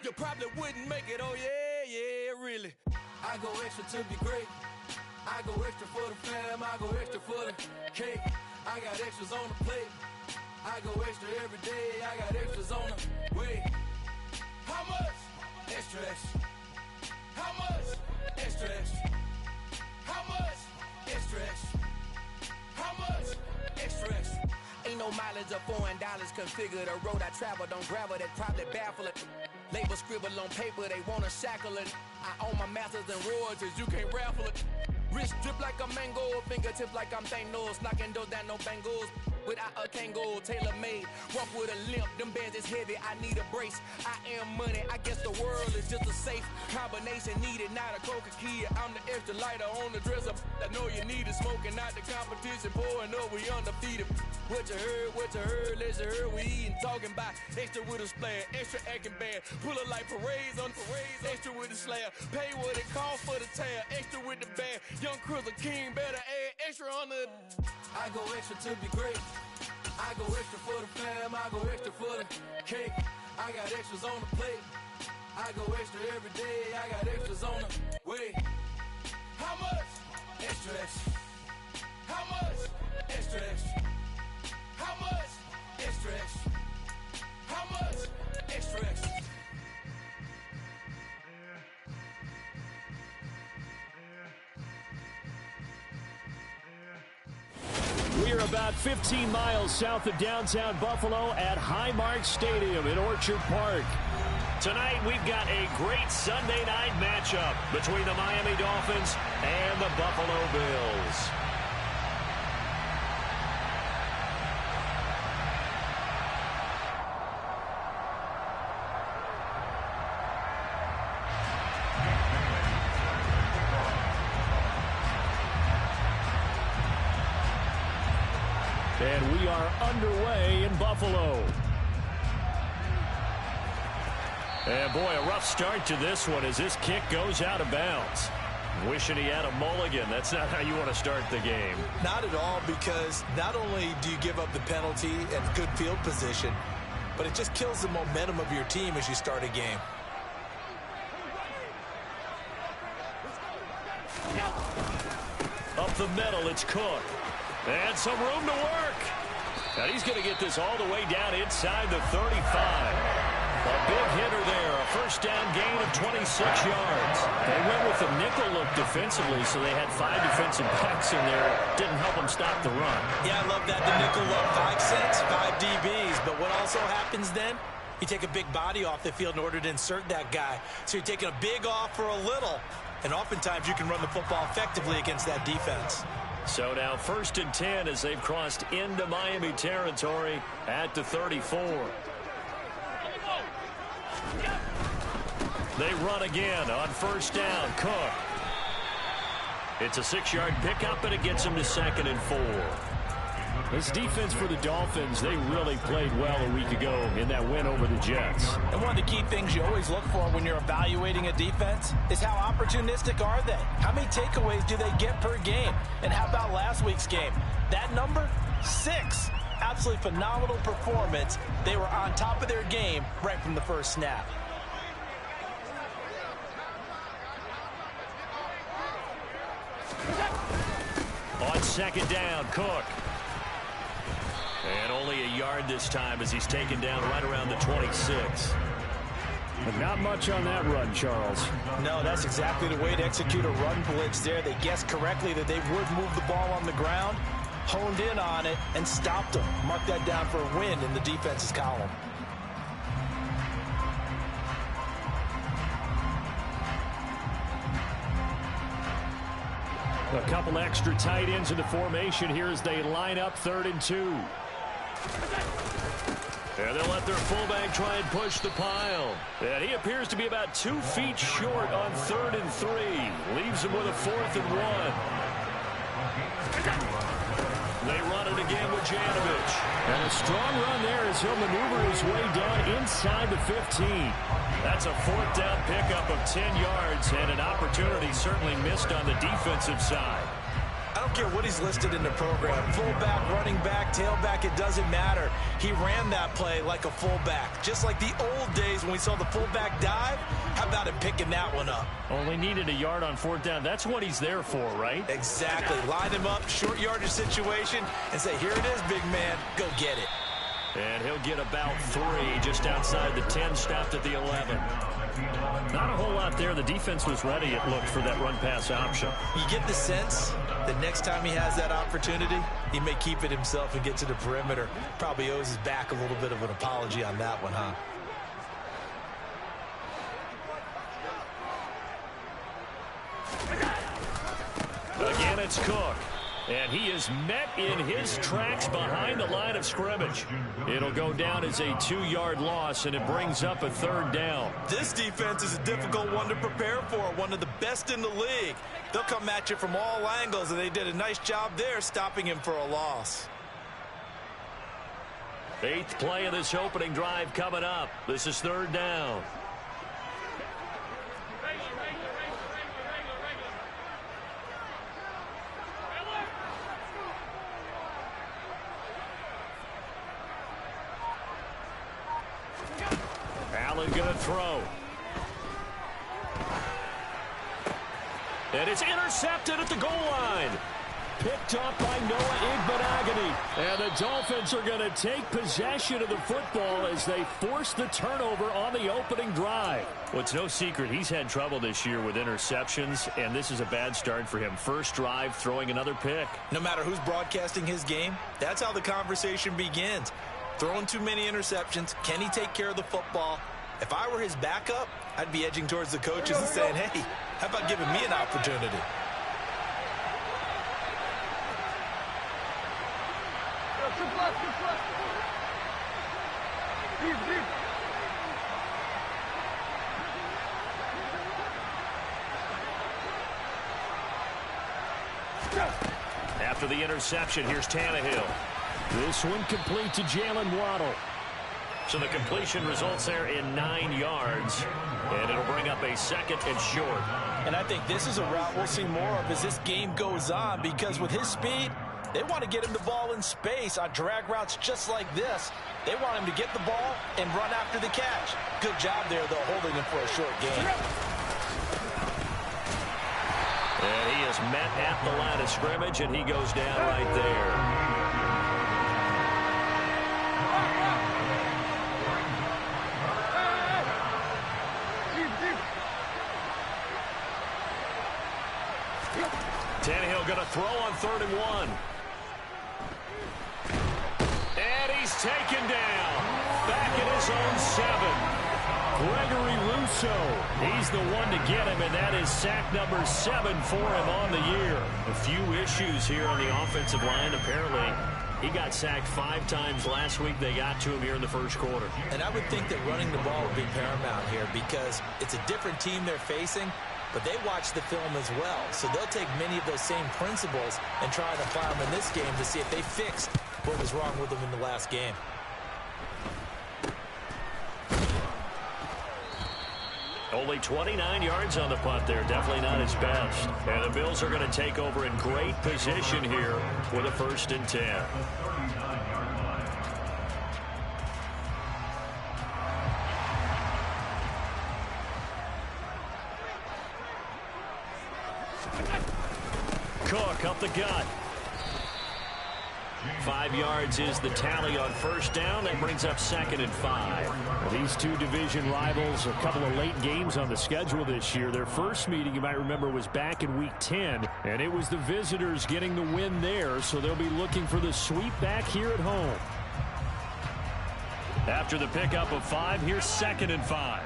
you probably wouldn't make it. Oh yeah, yeah, really. I go extra to be great. I go extra for the fam, I go extra for the cake. I got extras on the plate. I go extra every day, I got extras on the way. How much? Extra, extra. How much? Extra, extra. How much? Extra, extra. How much? Extra, extra. Ain't no mileage of $4 configure the road I travel. Don't gravel, that probably baffle it. Label scribble on paper, they wanna shackle it. I own my masters and royalties, you can't raffle it. Wrist drip like a mango, fingertips like I'm Thanos. Knocking those down, no bangles. Without a Kango, tailor-made. Walk with a limp, them bands is heavy, I need a brace. I am money, I guess the world is just a safe combination needed, not a coca-key. I'm the extra lighter on the dresser. I know you need it, smoking out the competition, pouring up, we undefeated. What you heard, let's hear we eating, talking about extra with a splash, extra acting bad. Pull it like parades on parades, extra with the slab. Pay what it costs for the tab, extra with the bag. Young Cruiser King, better add extra on the. I go extra to be great. I go extra for the fam, I go extra for the cake. I got extras on the plate. I go extra every day, I got extras on the way. How much? Extra, extra. How much? Extra, extra. How much? Extra, extra. How much? Extra, extra. We are about 15 miles south of downtown Buffalo at Highmark Stadium in Orchard Park. Tonight, we've got a great Sunday night matchup between the Miami Dolphins and the Buffalo Bills. And we are underway in Buffalo. And boy, a rough start to this one as this kick goes out of bounds. Wishing he had a mulligan. That's not how you want to start the game. Not at all, because not only do you give up the penalty and good field position, but it just kills the momentum of your team as you start a game. Up the middle, it's Cook. And some room to work. And he's going to get this all the way down inside the 35. A big hitter there. A first down gain of 26 yards. They went with the nickel look defensively, so they had 5 defensive backs in there. Didn't help them stop the run. Yeah, I love that. The nickel look. 5 sets, 5 DBs. But what also happens then? You take a big body off the field in order to insert that guy. So you're taking a big off for a little. And oftentimes you can run the football effectively against that defense. So now 1st and 10 as they've crossed into Miami territory at the 34. They run again on 1st down. Cook. It's a 6-yard pickup, and it gets him to 2nd and 4. This defense for the Dolphins, they really played well a week ago in that win over the Jets. And one of the key things you always look for when you're evaluating a defense is how opportunistic are they? How many takeaways do they get per game? And how about last week's game? That number, 6. Absolutely phenomenal performance. They were on top of their game right from the first snap. On 2nd down, Cook. And only a yard this time as he's taken down right around the 26. But not much on that run, Charles. No, that's exactly the way to execute a run blitz there. They guessed correctly that they would move the ball on the ground, honed in on it, and stopped them. Mark that down for a win in the defense's column. A couple extra tight ends in the formation here as they line up 3rd and 2. And they'll let their fullback try and push the pile. And he appears to be about 2 feet short on 3rd and 3. Leaves him with a 4th and 1. They run it again with Janovich. And a strong run there as he'll maneuver his way down inside the 15. That's a 4th down pickup of 10 yards and an opportunity certainly missed on the defensive side. I don't care what he's listed in the program. Fullback, running back, tailback, it doesn't matter. He ran that play like a fullback. Just like the old days when we saw the fullback dive. How about him picking that one up? Only needed a yard on fourth down. That's what he's there for, right? Exactly. Line him up, short yardage situation, and say, here it is, big man. Go get it. And he'll get about 3 just outside the 10, stopped at the 11. Not a whole lot there. The defense was ready, it looked, for that run-pass option. You get the sense that next time he has that opportunity, he may keep it himself and get to the perimeter. Probably owes his back a little bit of an apology on that one, huh? Again, it's Cook. And he is met in his tracks behind the line of scrimmage. It'll go down as a 2-yard loss, and it brings up a 3rd down. This defense is a difficult one to prepare for, one of the best in the league. They'll come at you from all angles, and they did a nice job there stopping him for a loss. 8th play of this opening drive coming up. This is 3rd down. Allen going to throw. And it's intercepted at the goal line. Picked up by Noah Igbenogany. And the Dolphins are going to take possession of the football as they force the turnover on the opening drive. Well, it's no secret he's had trouble this year with interceptions, and this is a bad start for him. First drive, throwing another pick. No matter who's broadcasting his game, that's how the conversation begins. Throwing too many interceptions. Can he take care of the football? If I were his backup, I'd be edging towards the coaches and saying, hey, how about giving me an opportunity? After the interception, here's Tannehill. This one complete to Jalen Waddle. So the completion results there in 9 yards, and it'll bring up a 2nd and short. And I think this is a route we'll see more of as this game goes on, because with his speed, they want to get him the ball in space on drag routes just like this. They want him to get the ball and run after the catch. Good job there, though, holding him for a short gain. And he is met at the line of scrimmage, and he goes down right there. Tannehill going to throw on 3rd and 1. And he's taken down. Back in his own 7. Gregory Rousseau. He's the one to get him, and that is sack number 7 for him on the year. A few issues here on the offensive line. Apparently, he got sacked 5 times last week. They got to him here in the first quarter. And I would think that running the ball would be paramount here, because it's a different team they're facing, but they watch the film as well. So they'll take many of those same principles and try and apply them in this game to see if they fixed what was wrong with them in the last game. Only 29 yards on the punt there. Definitely not his best. And the Bills are going to take over in great position here with a 1st and 10. Cook up the gut. 5 yards is the tally on 1st down. That brings up 2nd and 5. Well, these two division rivals, a couple of late games on the schedule this year. Their first meeting, you might remember, was back in Week 10, and it was the visitors getting the win there, so they'll be looking for the sweep back here at home. After the pickup of 5, here's 2nd and 5.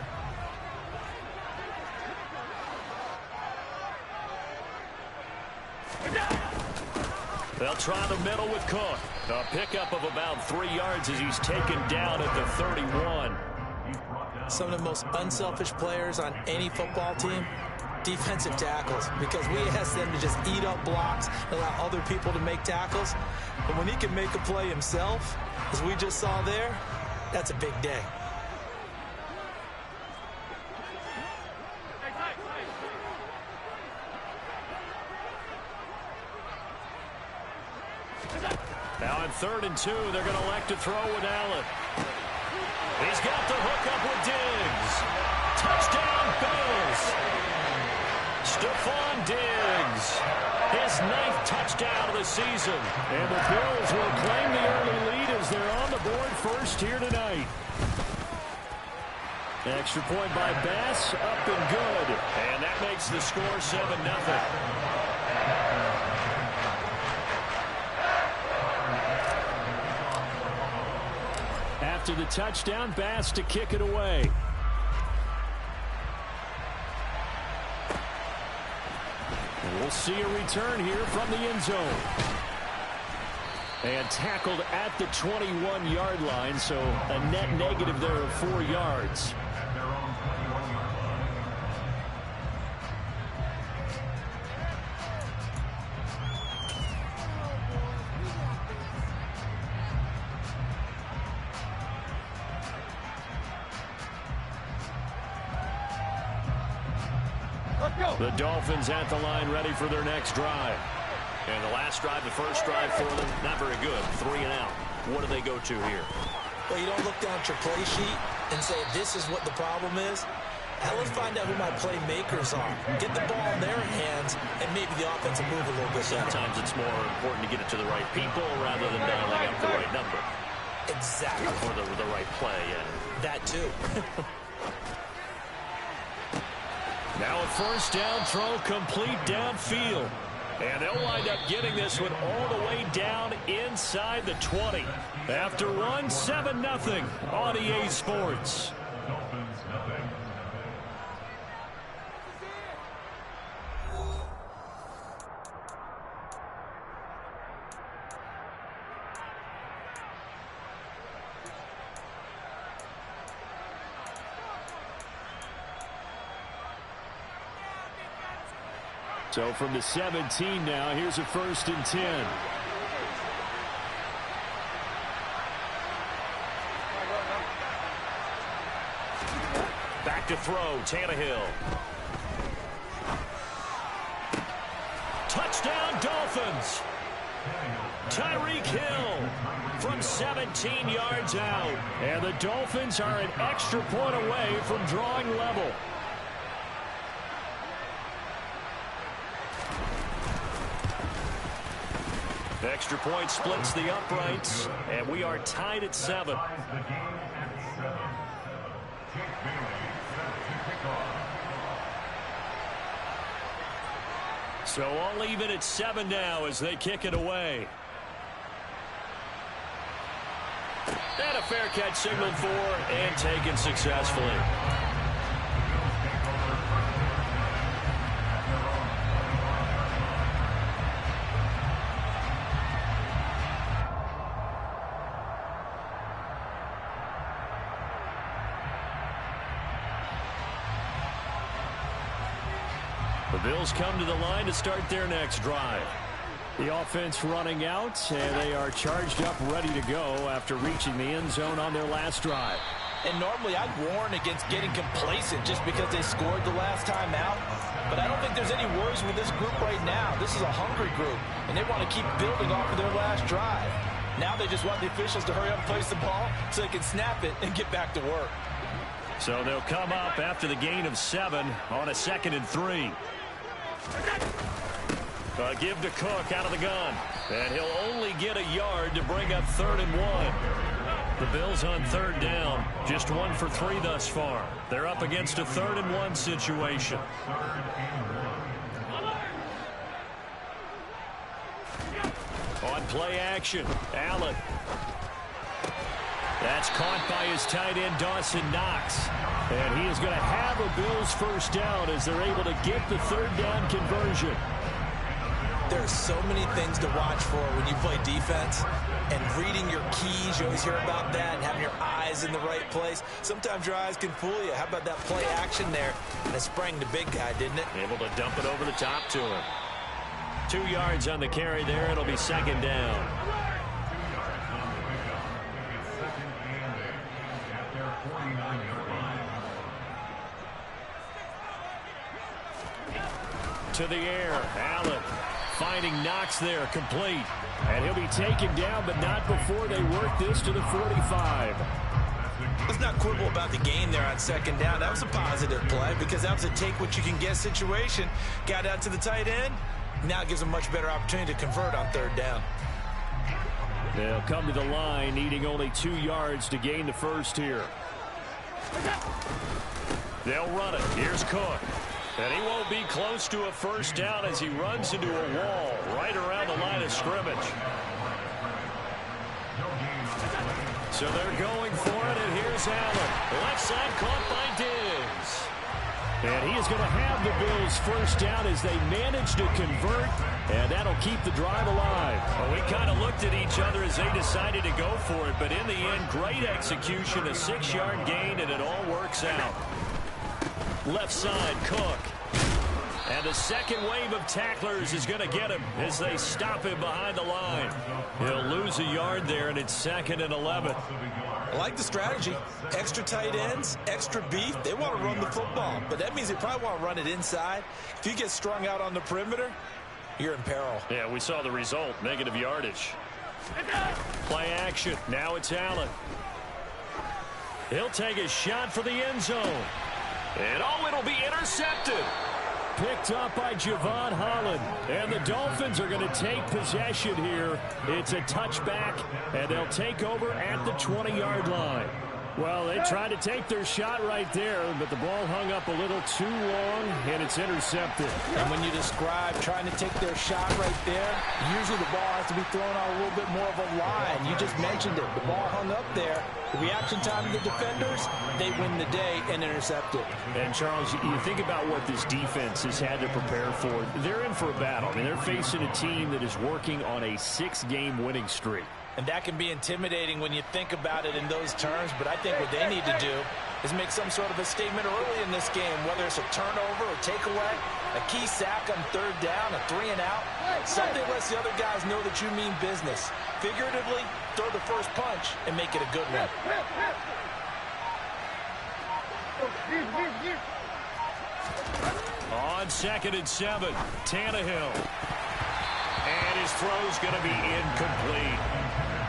They'll try the middle with Cook. A pickup of about 3 yards as he's taken down at the 31. Some of the most unselfish players on any football team, defensive tackles, because we ask them to just eat up blocks and allow other people to make tackles. But when he can make a play himself, as we just saw there, that's a big day. On 3rd and 2, they're going to elect to throw with Allen. He's got the hook up with Diggs. Touchdown, Bills. Stephon Diggs, his 9th touchdown of the season. And the Bills will claim the early lead as they're on the board first here tonight. Extra point by Bass, up and good. And that makes the score 7-0. After the touchdown, Bass to kick it away. And we'll see a return here from the end zone. And tackled at the 21-yard line, so a net negative there of 4 yards. The Dolphins at the line, ready for their next drive. And the last drive, the first drive for them, not very good. 3 and out. What do they go to here? Well, you don't look down at your play sheet and say, this is what the problem is. Now let's find out who my playmakers are. Get the ball in their hands, and maybe the offense will move a little bit better. Sometimes it's more important to get it to the right people rather than dialing up the right number. Exactly. Or the right play, yeah. That too. Now a first down throw complete downfield. And they'll wind up getting this one all the way down inside the 20. After one, 7-0 on EA Sports. So from the 17 now, here's a 1st and 10. Back to throw, Tannehill. Touchdown, Dolphins. Tyreek Hill from 17 yards out. And the Dolphins are an extra point away from drawing level. Extra point splits the uprights, and we are tied at 7. So all even at 7 now as they kick it away. And a fair catch signaled for and taken successfully. The Bills come to the line to start their next drive. The offense running out, and they are charged up, ready to go after reaching the end zone on their last drive. And normally I'd warn against getting complacent just because they scored the last time out. But I don't think there's any worries with this group right now. This is a hungry group, and they want to keep building off of their last drive. Now they just want the officials to hurry up and place the ball so they can snap it and get back to work. So they'll come up after the gain of 7 on a 2nd and 3. Give to Cook out of the gun. And he'll only get a yard to bring up 3rd and 1. The Bills on 3rd down. Just 1 for 3 thus far. They're up against a 3rd and 1 situation. On play action, Allen. That's caught by his tight end, Dawson Knox. And he is going to have a Bills first down as they're able to get the 3rd down conversion. There are so many things to watch for when you play defense. And reading your keys, you always hear about that, and having your eyes in the right place. Sometimes your eyes can fool you. How about that play action there? And it sprang the big guy, didn't it? Able to dump it over the top to him. 2 yards on the carry there. It'll be 2nd down. To the air, Allen finding Knox there, complete. And he'll be taken down, but not before they work this to the 45. Let's not quibble about the gain there on second down. That was a positive play because that was a take-what-you-can-get situation. Got out to the tight end. Now gives them a much better opportunity to convert on third down. They'll come to the line, needing only 2 yards to gain the first here. They'll run it. Here's Cook. And he won't be close to a first down as he runs into a wall right around the line of scrimmage. So they're going for it, and here's Allen. Left side caught by Diggs. And he is going to have the Bills first down as they manage to convert, and that'll keep the drive alive. Well, we kind of looked at each other as they decided to go for it, but in the end, great execution, a 6-yard gain, and it all works out. Left side, Cook. And the second wave of tacklers is going to get him as they stop him behind the line. He'll lose a yard there, and it's 2nd and 11. I like the strategy. Extra tight ends, extra beef. They want to run the football, but that means they probably want to run it inside. If you get strung out on the perimeter, you're in peril. Yeah, we saw the result, negative yardage. Play action. Now it's Allen. He'll take a shot for the end zone. And oh, it'll be intercepted. Picked up by Javon Holland. And the Dolphins are going to take possession here. It's a touchback, and they'll take over at the 20-yard line. Well, they tried to take their shot right there, but the ball hung up a little too long, and it's intercepted. And when you describe trying to take their shot right there, usually the ball has to be thrown out a little bit more of a line. You just mentioned it. The ball hung up there. The reaction time of the defenders, they win the day and intercept it. And, Charles, you think about what this defense has had to prepare for. They're in for a battle. I mean, they're facing a team that is working on a 6-game winning streak. And that can be intimidating when you think about it in those terms, but I think what they need to do is make some sort of a statement early in this game, whether it's a turnover or takeaway, a key sack on third down, a 3-and-out. Something lets the other guys know that you mean business. Figuratively, throw the first punch and make it a good one. On 2nd and 7, Tannehill. And his throw's going to be incomplete.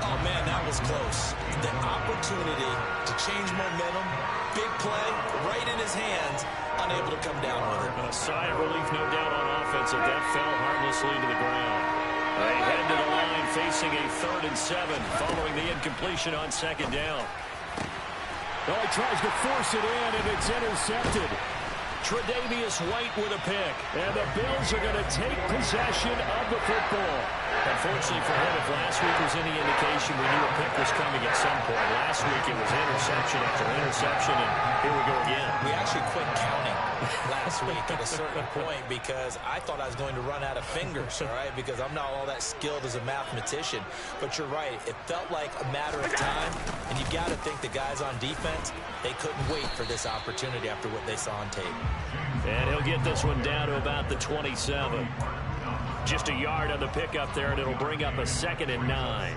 Oh, man, that was close. The opportunity to change momentum, big play, right in his hands, unable to come down with it. A sigh of relief, no doubt, on offense, if that fell harmlessly to the ground. They head to the line facing a 3rd and 7 following the incompletion on 2nd down. Oh, he tries to force it in, and it's intercepted. Tre'Davious White with a pick. And the Bills are going to take possession of the football. Unfortunately for him, if last week was any indication, we knew a pick was coming at some point. Last week it was interception after interception, and here we go again. We actually quit counting last week at a certain point because I thought I was going to run out of fingers, all right, because I'm not all that skilled as a mathematician. But you're right. It felt like a matter of time, and you've got to think the guys on defense, they couldn't wait for this opportunity after what they saw on tape. And he'll get this one down to about the 27. Just a yard on the pickup there, and it'll bring up a 2nd and 9.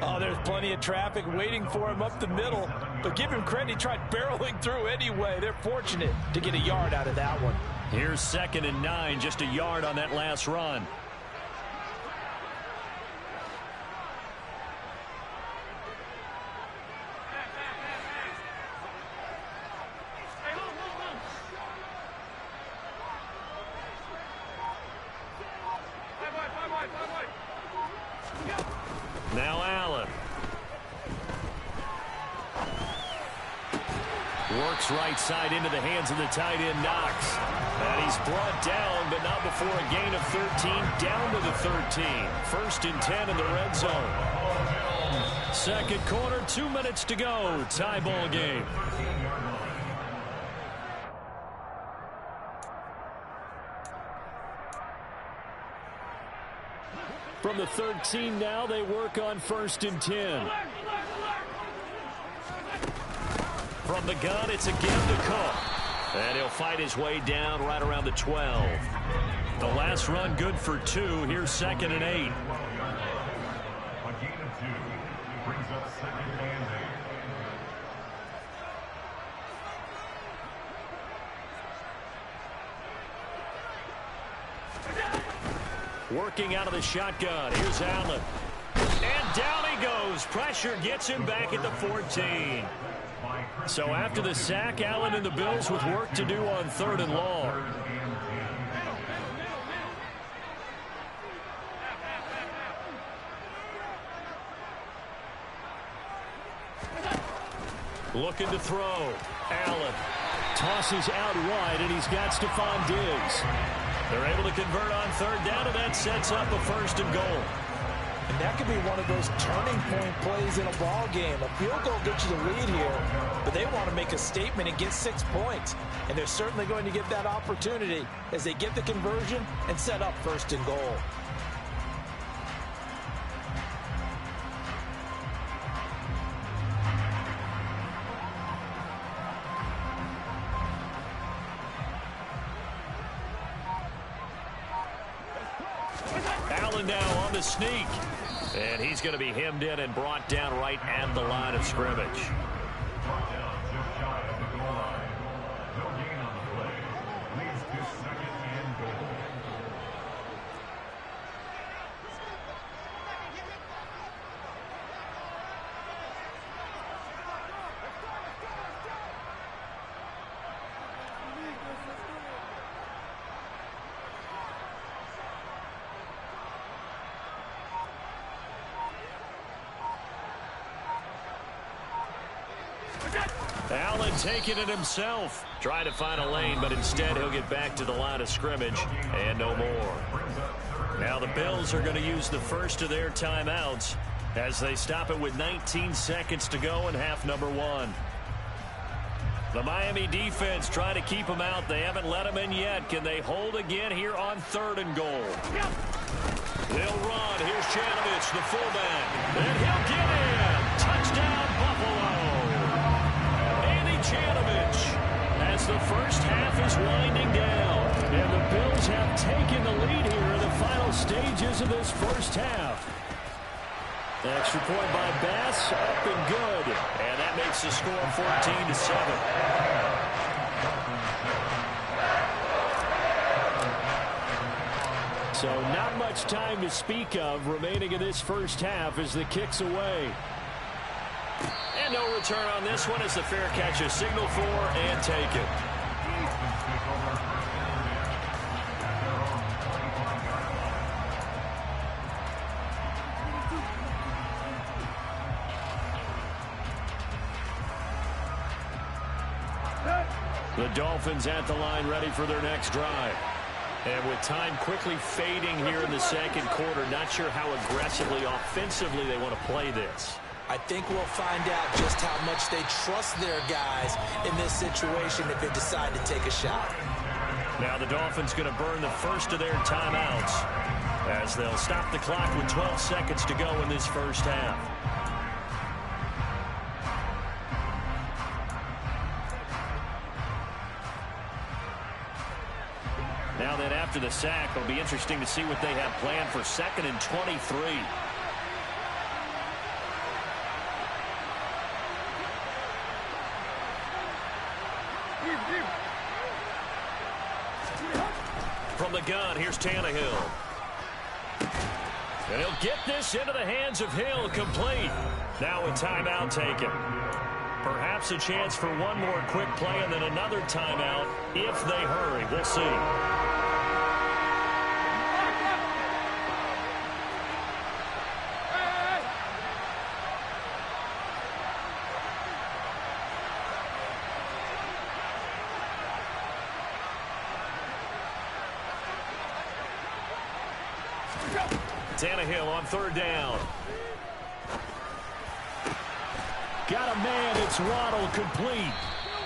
Oh, there's plenty of traffic waiting for him up the middle. But give him credit, he tried barreling through anyway. They're fortunate to get a yard out of that one. Here's 2nd and 9, just a yard on that last run. Now Allen. Works right side into the hands of the tight end, Knox. And he's brought down, but not before a gain of 13, down to the 13. 1st and 10 in the red zone. 2nd quarter, 2 minutes to go. Tie ball game. From the 13 now, they work on 1st and 10. From the gun, it's again to Cook. And he'll fight his way down right around the 12. The last run good for 2. Here's 2nd and 8. A gain of 2 brings up 2nd and 8. Working out of the shotgun. Here's Allen. And down he goes. Pressure gets him back at the 14. So after the sack, Allen and the Bills with work to do on 3rd and long. Looking to throw. Allen tosses out wide, and he's got Stephon Diggs. They're able to convert on 3rd down, and that sets up a 1st and goal. And that could be one of those turning point plays in a ball game. A field goal gets you the lead here, but they want to make a statement and get 6 points. And they're certainly going to get that opportunity as they get the conversion and set up 1st and goal. Allen now on the sneak. And he's going to be hemmed in and brought down right at the line of scrimmage. Brought down just shy of the goal line. No gain on the play. Leads to 2nd and goal. Allen taking it himself. Trying to find a lane, but instead he'll get back to the line of scrimmage and no more. Now the Bills are going to use the first of their timeouts as they stop it with 19 seconds to go in half number 1. The Miami defense trying to keep them out. They haven't let them in yet. Can they hold again here on 3rd and goal? They'll run. Here's Chanovich, the fullback. And he'll get in. Touchdown, Buffalo. Chanovich as the first half is winding down. And the Bills have taken the lead here in the final stages of this first half. Extra point by Bass, up and good. And that makes the score 14-7. So not much time to speak of remaining in this first half as the kick's away. And no return on this one as the fair catch is signaled for and taken. The Dolphins at the line ready for their next drive. And with time quickly fading here in the 2nd quarter, not sure how aggressively, offensively they want to play this. I think we'll find out just how much they trust their guys in this situation if they decide to take a shot. Now the Dolphins going to burn the first of their timeouts as they'll stop the clock with 12 seconds to go in this first half. Now then after the sack, it'll be interesting to see what they have planned for 2nd and 23. From the gun, here's Tannehill. And he'll get this into the hands of Hill, complete. Now a timeout taken. Perhaps a chance for one more quick play and then another timeout if they hurry. We'll see. Tannehill on 3rd down. Got a man. It's Waddle, complete.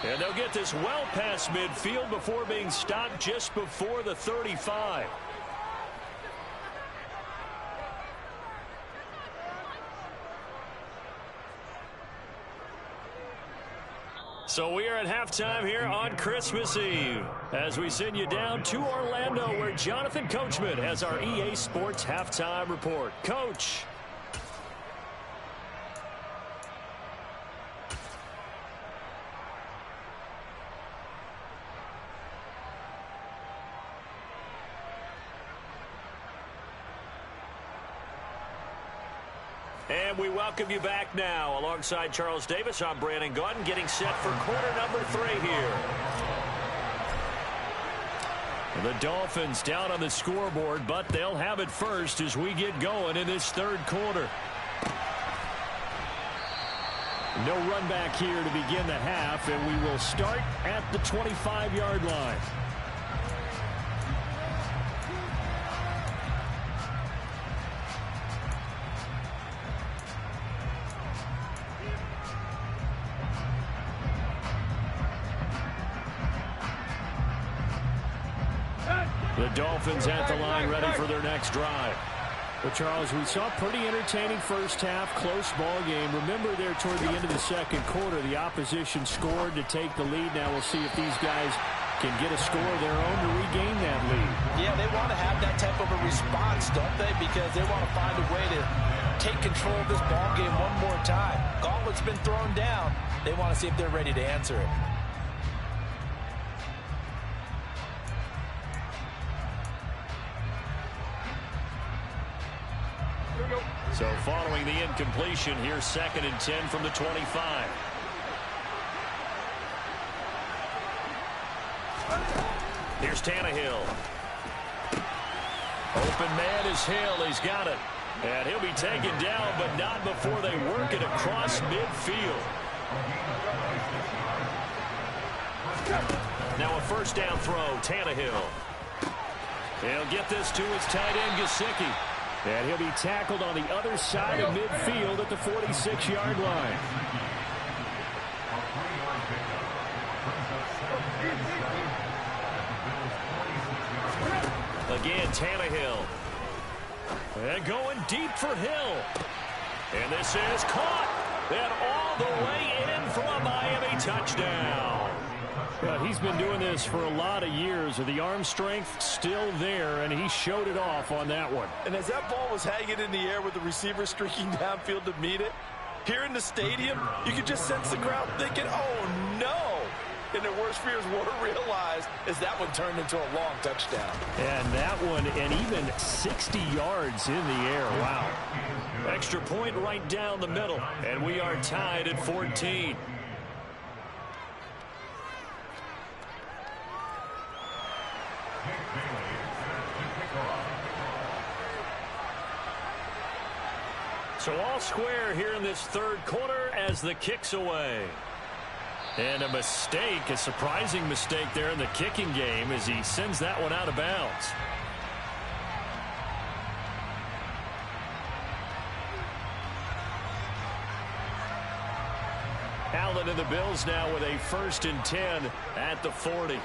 And they'll get this well past midfield before being stopped just before the 35. So we are at halftime here on Christmas Eve as we send you down to Orlando where Jonathan Coachman has our EA Sports halftime report. Coach. And we welcome you back now. Alongside Charles Davis, I'm Brandon Gaudin, getting set for quarter number 3 here. The Dolphins down on the scoreboard, but they'll have it first as we get going in this third quarter. No run back here to begin the half, and we will start at the 25-yard line. The Dolphins at the line ready for their next drive. Well, Charles, we saw a pretty entertaining first half, close ball game. Remember there toward the end of the second quarter, the opposition scored to take the lead. Now we'll see if these guys can get a score of their own to regain that lead. Yeah, they want to have that type of a response, don't they? Because they want to find a way to take control of this ball game one more time. Gauntlet's been thrown down. They want to see if they're ready to answer it. So following the incompletion, here's 2nd and 10 from the 25. Here's Tannehill. Open man is Hill. He's got it. And he'll be taken down, but not before they work it across midfield. Now a first down throw, Tannehill. He'll get this to his tight end, Gesicki. And he'll be tackled on the other side of midfield at the 46-yard line. Again, Tannehill. And going deep for Hill. And this is caught. And all the way in for a Miami touchdown. He's been doing this for a lot of years. The arm strength still there, and he showed it off on that one. And as that ball was hanging in the air with the receiver streaking downfield to meet it, here in the stadium, you could just sense the crowd thinking, oh, no. And their worst fears were realized as that one turned into a long touchdown. And that one, and even 60 yards in the air. Wow. Extra point right down the middle, and we are tied at 14. So all square here in this third quarter as the kick's away. And a mistake, a surprising mistake there in the kicking game as he sends that one out of bounds. Allen and the Bills now with a 1st and 10 at the 40.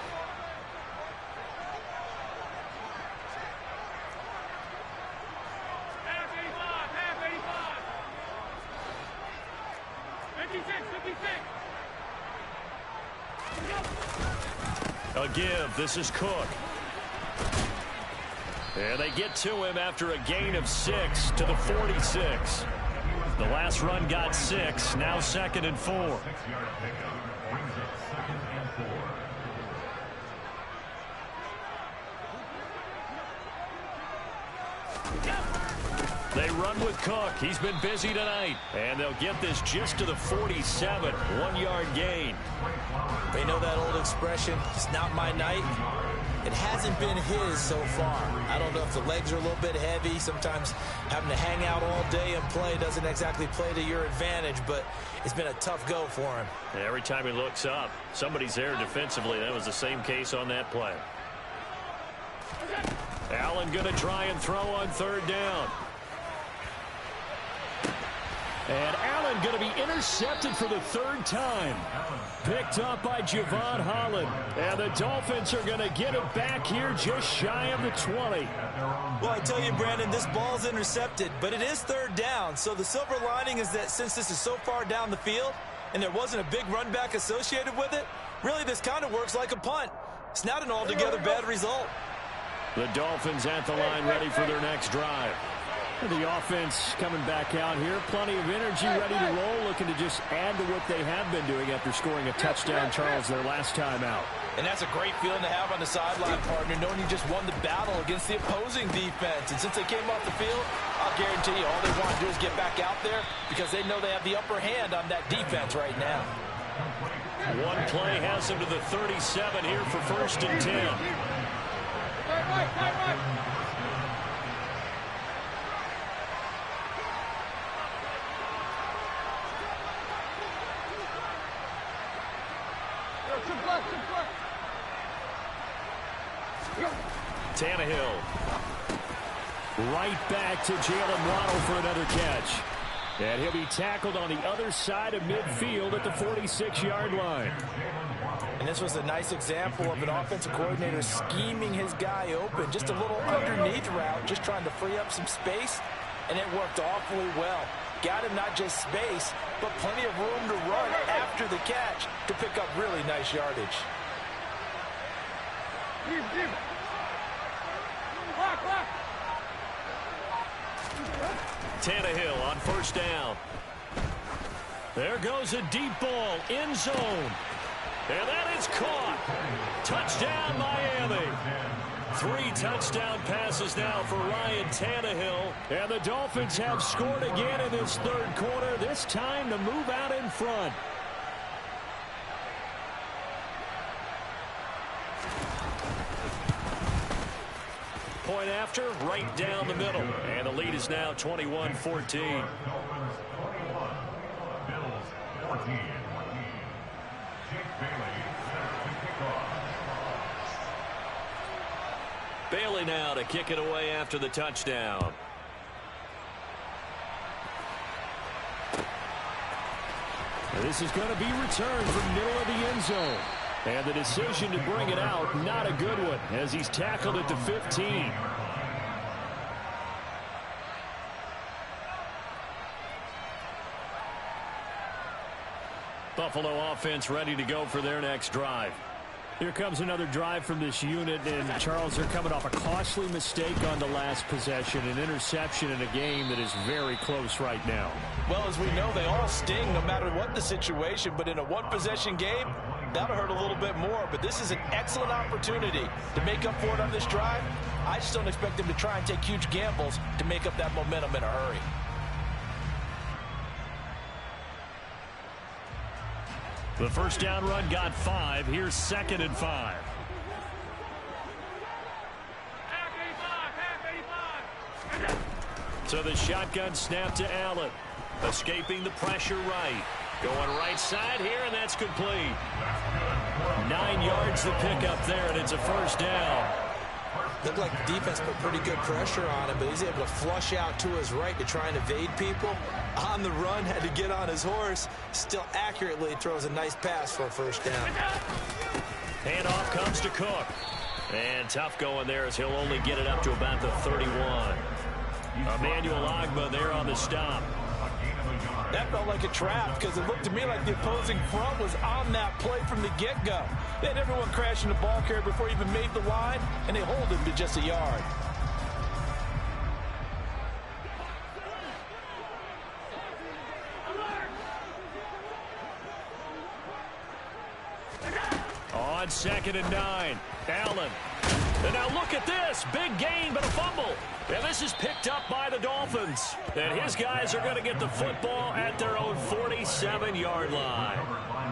A give. This is Cook. And they get to him after a gain of 6 to the 46. The last run got 6. Now 2nd and 4. 6-yard pickup brings up 2nd and 4. They run with Cook. He's been busy tonight. And they'll get this just to the 47. 1-yard gain. They know that old expression, it's not my night. It hasn't been his so far. I don't know if the legs are a little bit heavy. Sometimes having to hang out all day and play doesn't exactly play to your advantage, but it's been a tough go for him. And every time he looks up, somebody's there defensively. That was the same case on that play. Allen going to try and throw on 3rd down. And Allen going to be intercepted for the 3rd time. Picked up by Javon Holland. And the Dolphins are going to get it back here just shy of the 20. Well, I tell you, Brandon, this ball's intercepted, but it is 3rd down. So the silver lining is that since this is so far down the field and there wasn't a big run back associated with it, really this kind of works like a punt. It's not an altogether bad result. The Dolphins at the line ready for their next drive. The offense coming back out here. Plenty of energy, ready to roll, looking to just add to what they have been doing after scoring a touchdown, Charles, their last time out. And that's a great feeling to have on the sideline, partner, knowing you just won the battle against the opposing defense. And since they came off the field, I'll guarantee you all they want to do is get back out there because they know they have the upper hand on that defense right now. One play has them to the 37 here for 1st and 10. Tannehill. Right back to Jalen Waddle for another catch. And he'll be tackled on the other side of midfield at the 46-yard line. And this was a nice example of an offensive coordinator scheming his guy open. Just a little underneath route, just trying to free up some space, and it worked awfully well. Got him not just space, but plenty of room to run after the catch to pick up really nice yardage. Tannehill on 1st down. There goes a deep ball, end zone. And that is caught. Touchdown, Miami. 3 touchdown passes now for Ryan Tannehill. And the Dolphins have scored again in this 3rd quarter, this time to move out in front. Point after, right down the middle. And the lead is now 21-14. Dolphins 21, Bills 14. Jake Bailey set to kick off. Bailey now to kick it away after the touchdown. This is going to be returned from middle of the end zone. And the decision to bring it out, not a good one, as he's tackled at the 15. Buffalo offense ready to go for their next drive. Here comes another drive from this unit, and Charles, they're coming off a costly mistake on the last possession, an interception in a game that is very close right now. Well, as we know, they all sting no matter what the situation, but in a one-possession game, that'll hurt a little bit more. But this is an excellent opportunity to make up for it on this drive. I just don't expect them to try and take huge gambles to make up that momentum in a hurry. The 1st down run got 5. Here's 2nd and 5. So the shotgun snap to Allen. Escaping the pressure right. Going right side here, and that's complete. 9 yards to pick up there, and it's a 1st down. Looked like the defense put pretty good pressure on him, but he's able to flush out to his right to try and evade people. On the run, had to get on his horse. Still accurately throws a nice pass for a 1st down. Handoff comes to Cook. And tough going there as he'll only get it up to about the 31. Emmanuel Ogbah there on the stop. That felt like a trap because it looked to me like the opposing front was on that play from the get-go. They had everyone crashing the ball carrier before he even made the line, and they hold him to just a yard. On 2nd and 9, Allen. And now look at this. Big gain, but a fumble. And this is picked up by the Dolphins. And his guys are going to get the football at their own 47-yard line.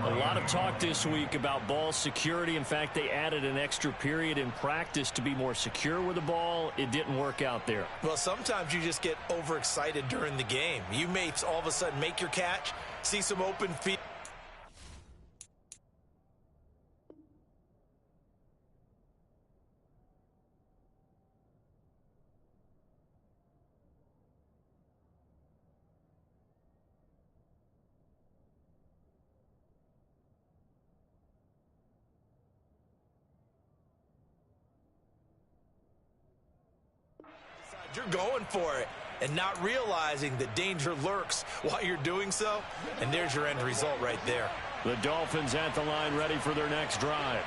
A lot of talk this week about ball security. In fact, they added an extra period in practice to be more secure with the ball. It didn't work out there. Well, sometimes you just get overexcited during the game. You may all of a sudden make your catch, see some open field. You're going for it and not realizing that danger lurks while you're doing so. And there's your end result right there. The Dolphins at the line ready for their next drive.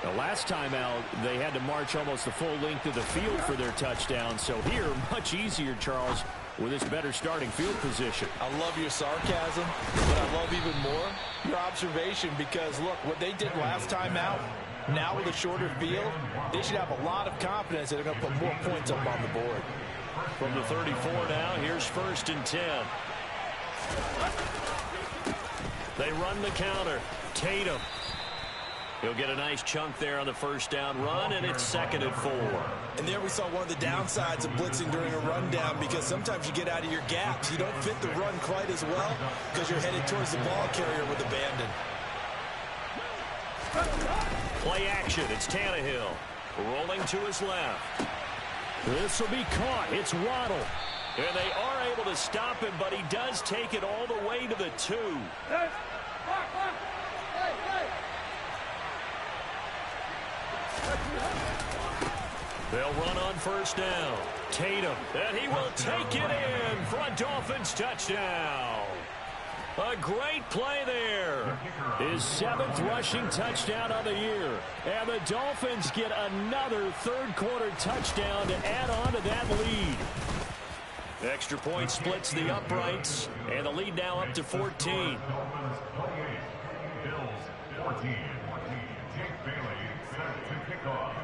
The last time out, they had to march almost the full length of the field for their touchdown. So here, much easier, Charles, with this better starting field position. I love your sarcasm, but I love even more your observation because, look, what they did last time out Now with a shorter field, they should have a lot of confidence that they're going to put more points up on the board. From the 34 now, here's 1st and 10. They run the counter. Tatum. He'll get a nice chunk there on the 1st down run, and it's 2nd and 4. And there we saw one of the downsides of blitzing during a rundown, because sometimes you get out of your gaps. You don't fit the run quite as well because you're headed towards the ball carrier with abandon. Play action. It's Tannehill rolling to his left. This will be caught. It's Waddle. And they are able to stop him, but he does take it all the way to the 2. They'll run on 1st down. Tatum, and he will take it in for a Dolphins touchdown. A great play there. His 7th rushing touchdown of the year. And the Dolphins get another third-quarter touchdown to add on to that lead. Extra point splits the uprights, and the lead now up to 14. Dolphins 28, Bills 14. Jake Bailey set to kick off.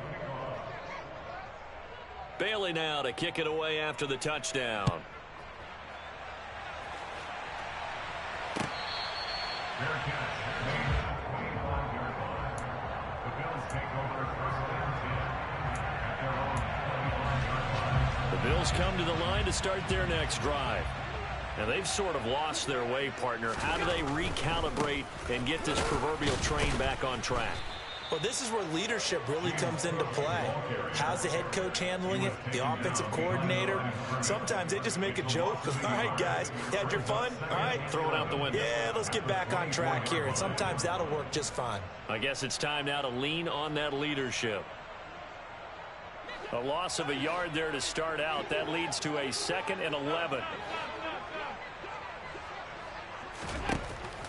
Bailey now to kick it away after the touchdown. Fair catch, made at the 25-yard line. The Bills take over 1st and 10 at their own 25-yard line. The Bills come to the line to start their next drive. Now, they've sort of lost their way, partner. How do they recalibrate and get this proverbial train back on track? Well, this is where leadership really comes into play. How's the head coach handling it? The offensive coordinator? Sometimes they just make a joke. All right, guys, you had your fun? All right. Throw it out the window. Yeah, let's get back on track here. And sometimes that'll work just fine. I guess it's time now to lean on that leadership. A loss of a yard there to start out. That leads to a 2nd and 11.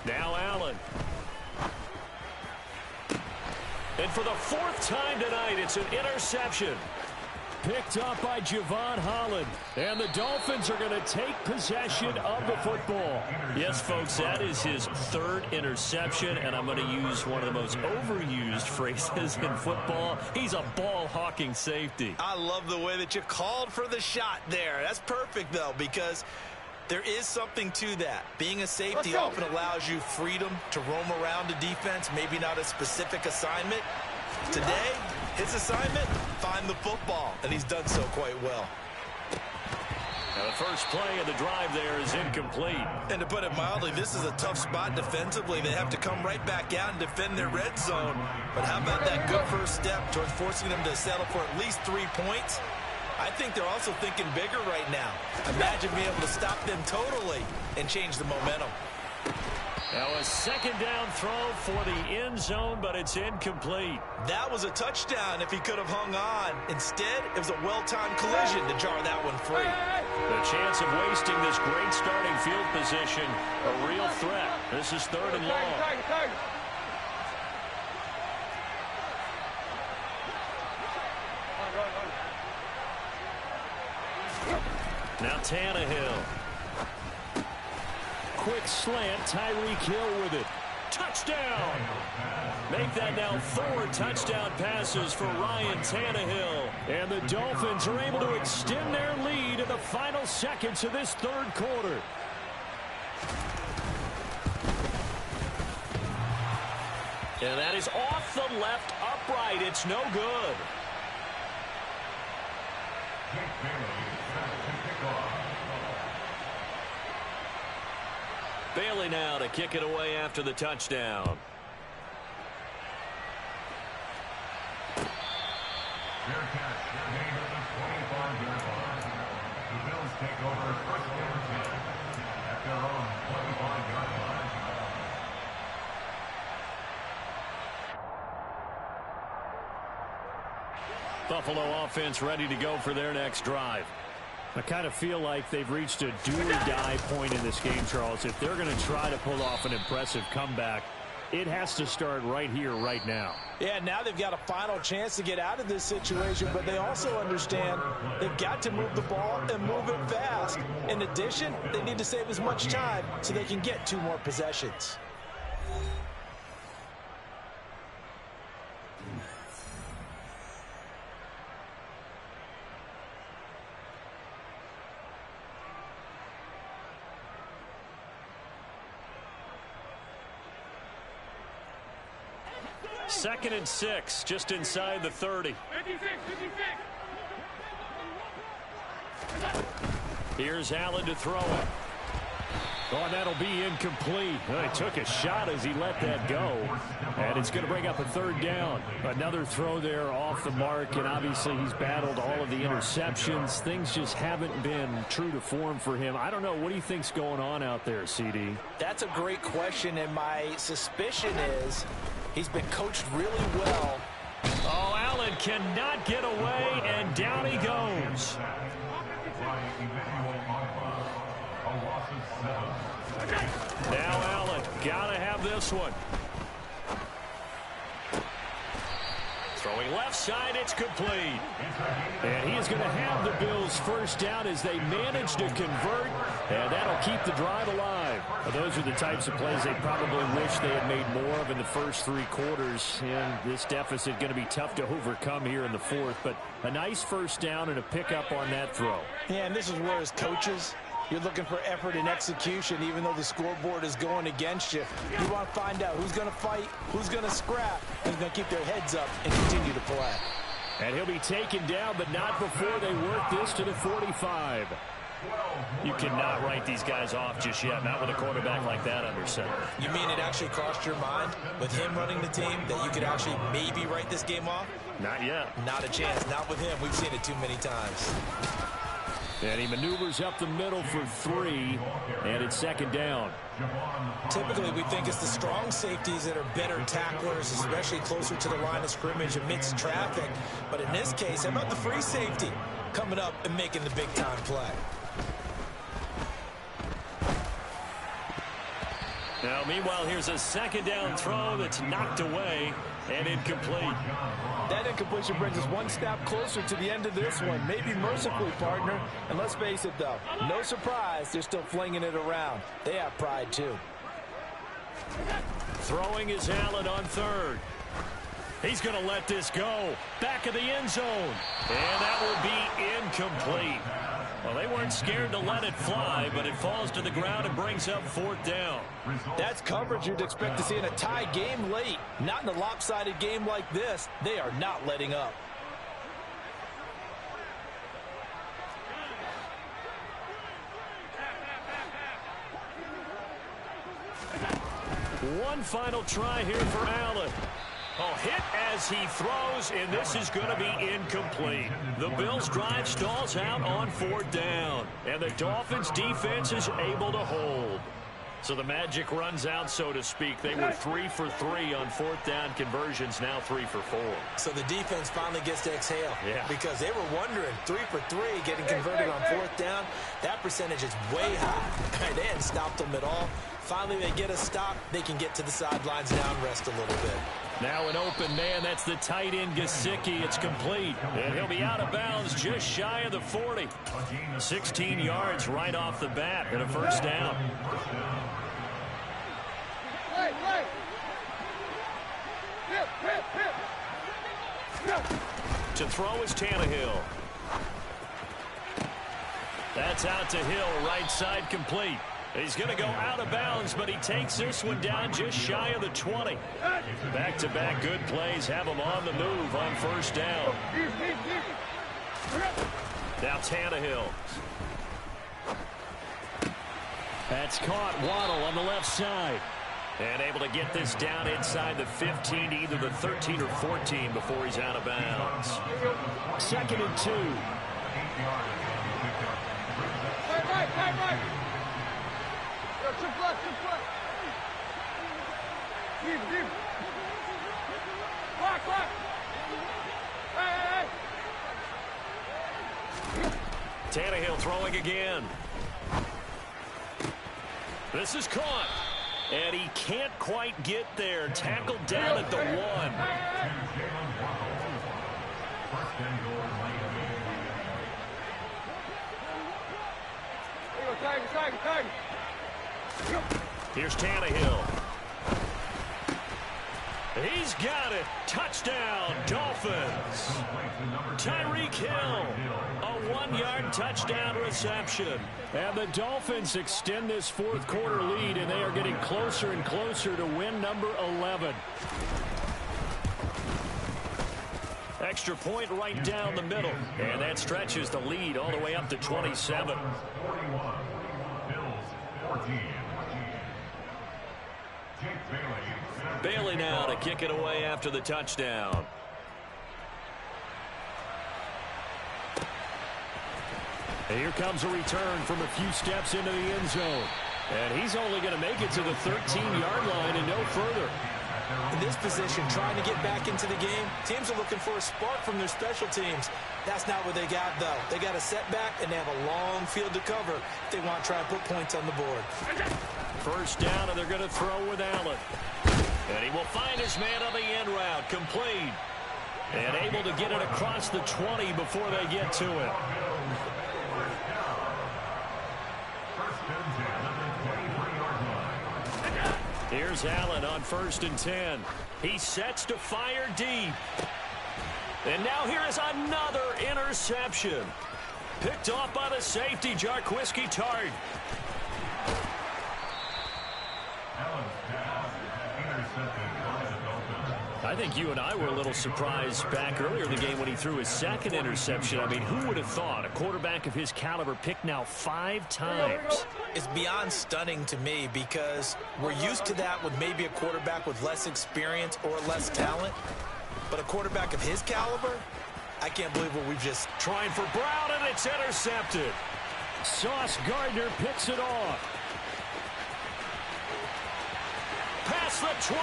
Now Allen. And for the 4th time tonight, it's an interception. Picked up by Javon Holland. And the Dolphins are going to take possession of the football. Yes, folks, that is his 3rd interception, and I'm going to use one of the most overused phrases in football. He's a ball-hawking safety. I love the way that you called for the shot there. That's perfect, though, because there is something to that. Being a safety often allows you freedom to roam around a defense, maybe not a specific assignment. Today, his assignment, find the football, and he's done so quite well. Now the first play of the drive there is incomplete. And to put it mildly, this is a tough spot defensively. They have to come right back out and defend their red zone. But how about that good first step towards forcing them to settle for at least 3 points? I think they're also thinking bigger right now. Imagine being able to stop them totally and change the momentum. Now a 2nd down throw for the end zone, but it's incomplete. That was a touchdown if he could have hung on. Instead, it was a well-timed collision to jar that one free. The chance of wasting this great starting field position, a real threat. This is 3rd and long. Now Tannehill. Quick slant, Tyreek Hill with it. Touchdown! Make that now 4 touchdown passes for Ryan Tannehill. And the Dolphins are able to extend their lead in the final seconds of this 3rd quarter. And that is off the left upright. It's no good. Jake Bailey set to kick off. Bailey now to kick it away after the touchdown. Fair catch, made at the 25-yard line. The Bills take over 1st and 10 at their own 25-yard line. Buffalo offense ready to go for their next drive. I kind of feel like they've reached a do-or-die point in this game, Charles. If they're going to try to pull off an impressive comeback, it has to start right here, right now. Yeah, now they've got a final chance to get out of this situation, but they also understand they've got to move the ball and move it fast. In addition, they need to save as much time so they can get 2 more possessions. 2nd and 6, just inside the 30. 56. Here's Allen to throw it. Oh, and that'll be incomplete. Well, he took a shot as he let that go, and it's going to bring up a 3rd down. Another throw there off the mark, and obviously he's battled all of the interceptions. Things just haven't been true to form for him. I don't know. What do you think's going on out there, CD? That's a great question, and my suspicion is he's been coached really well. Oh, Allen cannot get away, and down he goes. Now Allen, gotta have this one. Throwing left side, it's complete. And he is going to have the Bills' 1st down as they manage to convert, and that'll keep the drive alive. Well, those are the types of plays they probably wish they had made more of in the first 3 quarters. And this deficit going to be tough to overcome here in the 4th, but a nice 1st down and a pickup on that throw. Yeah, and this is where as coaches, you're looking for effort and execution, even though the scoreboard is going against you. You want to find out who's going to fight, who's going to scrap, who's going to keep their heads up and continue to play. And he'll be taken down, but not before they work this to the 45. You cannot write these guys off just yet, not with a quarterback like that under center. You mean it actually crossed your mind with him running the team that you could actually maybe write this game off? Not yet. Not a chance. Not with him. We've seen it too many times. And he maneuvers up the middle for 3, and it's 2nd down. Typically, we think it's the strong safeties that are better tacklers, especially closer to the line of scrimmage amidst traffic. But in this case, how about the free safety coming up and making the big-time play? Now, meanwhile, here's a 2nd down throw that's knocked away and incomplete. That incompletion brings us one step closer to the end of this one. Maybe mercifully, partner. And let's face it, though, no surprise, they're still flinging it around. They have pride, too. Throwing is Allen on 3rd. He's going to let this go. Back of the end zone. And that will be incomplete. Well, they weren't scared to let it fly, but it falls to the ground and brings up 4th down. That's coverage you'd expect to see in a tie game late. Not in a lopsided game like this. They are not letting up. One final try here for Allen. Oh, hit as he throws, and this is going to be incomplete. The Bills' drive stalls out on 4th down, and the Dolphins' defense is able to hold. So the magic runs out, so to speak. They were 3 for 3 on 4th down conversions, now 3 for 4. So the defense finally gets to exhale. Yeah. Because they were wondering, 3 for 3 getting converted on 4th down. That percentage is way high. They hadn't stopped them at all. Finally, they get a stop. They can get to the sidelines now and rest a little bit. Now an open man. That's the tight end, Gesicki. It's complete. And he'll be out of bounds just shy of the 40. 16 yards right off the bat and a 1st down. To throw is Tannehill. That's out to Hill, right side complete. He's going to go out of bounds, but he takes this one down just shy of the 20. Back-to-back good plays have him on the move on 1st down. Now Tannehill. That's caught. Waddle on the left side. And able to get this down inside the 15 to either the 13 or 14 before he's out of bounds. 2nd and 2. Right. Deep. Clock. Hey. Tannehill throwing again. This is caught. And he can't quite get there. Tackled down at the 1. Tiger. Here's Tannehill. He's got it. Touchdown, Dolphins. Tyreek Hill, a 1-yard touchdown reception. And the Dolphins extend this 4th quarter lead, and they are getting closer and closer to win number 11. Extra point right down the middle. And that stretches the lead all the way up to 27. 41. Bills 14. Bailey now to kick it away after the touchdown. And here comes a return from a few steps into the end zone. And he's only going to make it to the 13-yard line and no further. In this position, trying to get back into the game, teams are looking for a spark from their special teams. That's not what they got, though. They got a setback, and they have a long field to cover if they want to try and put points on the board. First down, and they're going to throw with Allen. And he will find his man on the end route, complete. And able to get it across the 20 before they get to it. Here's Allen on 1st and 10. He sets to fire deep. And now here is another interception. Picked off by the safety, Jarquiski Tart. I think you and I were a little surprised back earlier in the game when he threw his second interception. I mean, who would have thought a quarterback of his caliber picked now 5 times? It's beyond stunning to me because we're used to that with maybe a quarterback with less experience or less talent. But a quarterback of his caliber, I can't believe what we've just... Trying for Brown, and it's intercepted. Sauce Gardner picks it off. Past the 20.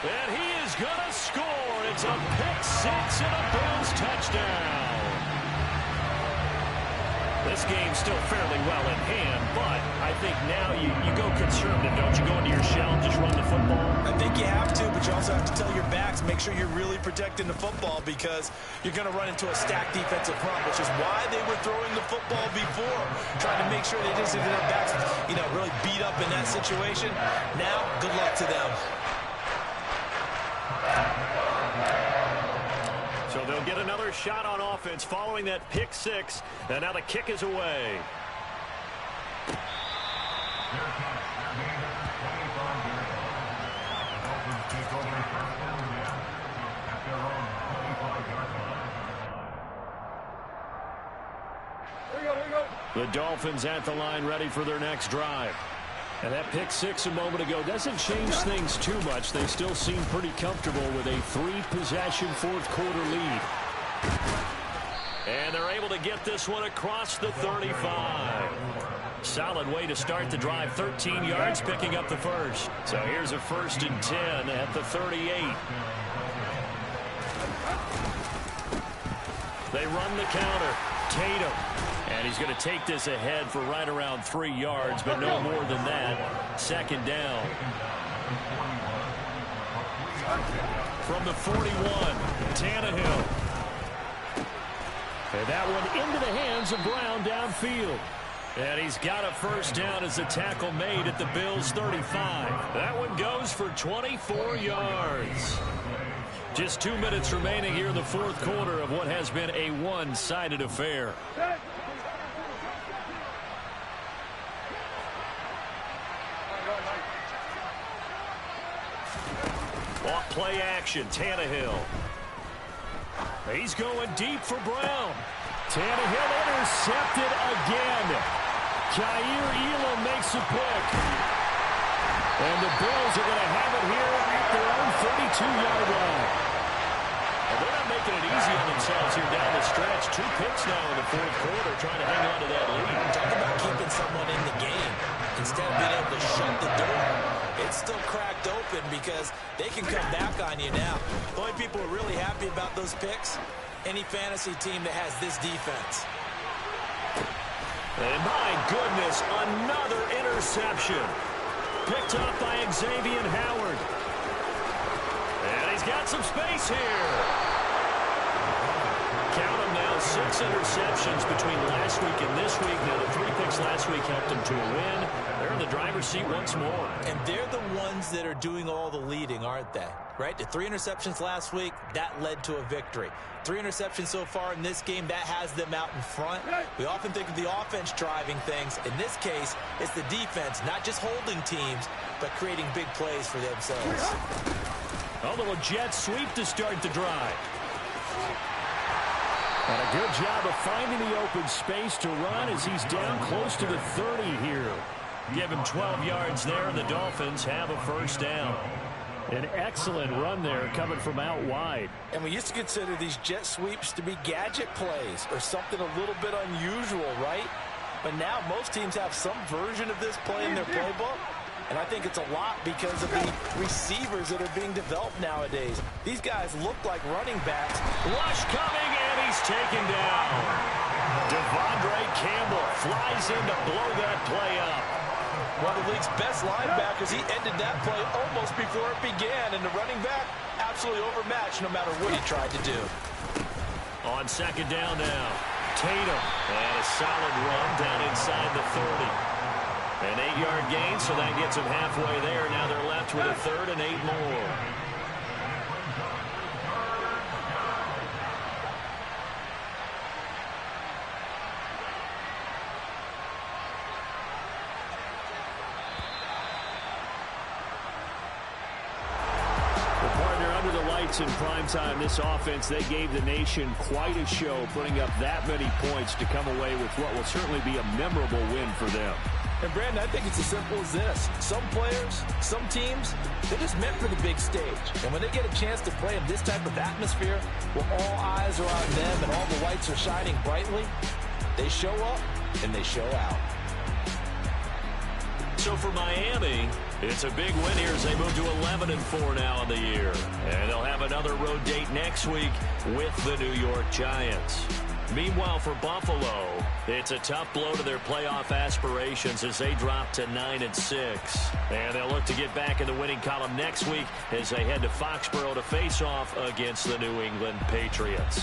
And he is going to score. It's a pick-6 and a Bills touchdown. This game's still fairly well in hand, but I think now you go conservative, don't you? Go into your shell and just run the football? I think you have to, but you also have to tell your backs, make sure you're really protecting the football because you're going to run into a stacked defensive front, which is why they were throwing the football before, trying to make sure they didn't get their backs, really beat up in that situation. Now, good luck to them. So they'll get another shot on offense following that pick-6, and now the kick is away. The Dolphins at the line ready for their next drive. And that pick-6 a moment ago doesn't change things too much. They still seem pretty comfortable with a 3-possession fourth-quarter lead. And they're able to get this one across the 35. Solid way to start the drive. 13 yards, picking up the first. So here's a 1st and 10 at the 38. They run the counter. Tatum. And he's going to take this ahead for right around 3 yards, but no more than that. 2nd down. From the 41, Tannehill. And that one into the hands of Brown downfield. And he's got a 1st down as the tackle made at the Bills' 35. That one goes for 24 yards. Just 2 minutes remaining here in the 4th quarter of what has been a one-sided affair. Off play action, Tannehill. He's going deep for Brown. Tannehill intercepted again. Kaiir Elam makes a pick. And the Bills are going to have it here at their own 32-yard line. And they're not making it easy on themselves here down the stretch. 2 picks now in the 4th quarter, trying to hang on to that lead. Talk about keeping someone in the game instead of being able to shut the door. It's still cracked open because they can come back on you now. The only people who are really happy about those picks, any fantasy team that has this defense. And my goodness, another interception. Picked up by Xavier Howard. And he's got some space here. Count them now, 6 interceptions between last week and this week. Now, the 3 picks last week helped them to a win. They're in the driver's seat once more. And they're the ones that are doing all the leading, aren't they? Right? The 3 interceptions last week, that led to a victory. 3 interceptions so far in this game, that has them out in front. We often think of the offense driving things. In this case, it's the defense, not just holding teams, but creating big plays for themselves. A little jet sweep to start the drive. And a good job of finding the open space to run as he's down close to the 30 here. Give him 12 yards there, and the Dolphins have a first down. An excellent run there coming from out wide. And we used to consider these jet sweeps to be gadget plays or something a little bit unusual, right? But now most teams have some version of this play in their playbook. And I think it's a lot because of the receivers that are being developed nowadays. These guys look like running backs. Rush coming, and he's taken down. Devondre Campbell flies in to blow that play up. One of the league's best linebackers, he ended that play almost before it began. And the running back, absolutely overmatched no matter what he tried to do. On second down now, Tatum. And a solid run down inside the 30. An 8-yard gain, so that gets them halfway there. Now they're left with a third and 8 more. In primetime, this offense, they gave the nation quite a show, putting up that many points to come away with what will certainly be a memorable win for them. And, Brandon, I think it's as simple as this. Some players, some teams, they're just meant for the big stage. And when they get a chance to play in this type of atmosphere, where all eyes are on them and all the lights are shining brightly, they show up and they show out. So for Miami, it's a big win here as they move to 11-4 now in the year. And they'll have another road date next week with the New York Giants. Meanwhile, for Buffalo, it's a tough blow to their playoff aspirations as they drop to 9-6. And they'll look to get back in the winning column next week as they head to Foxborough to face off against the New England Patriots.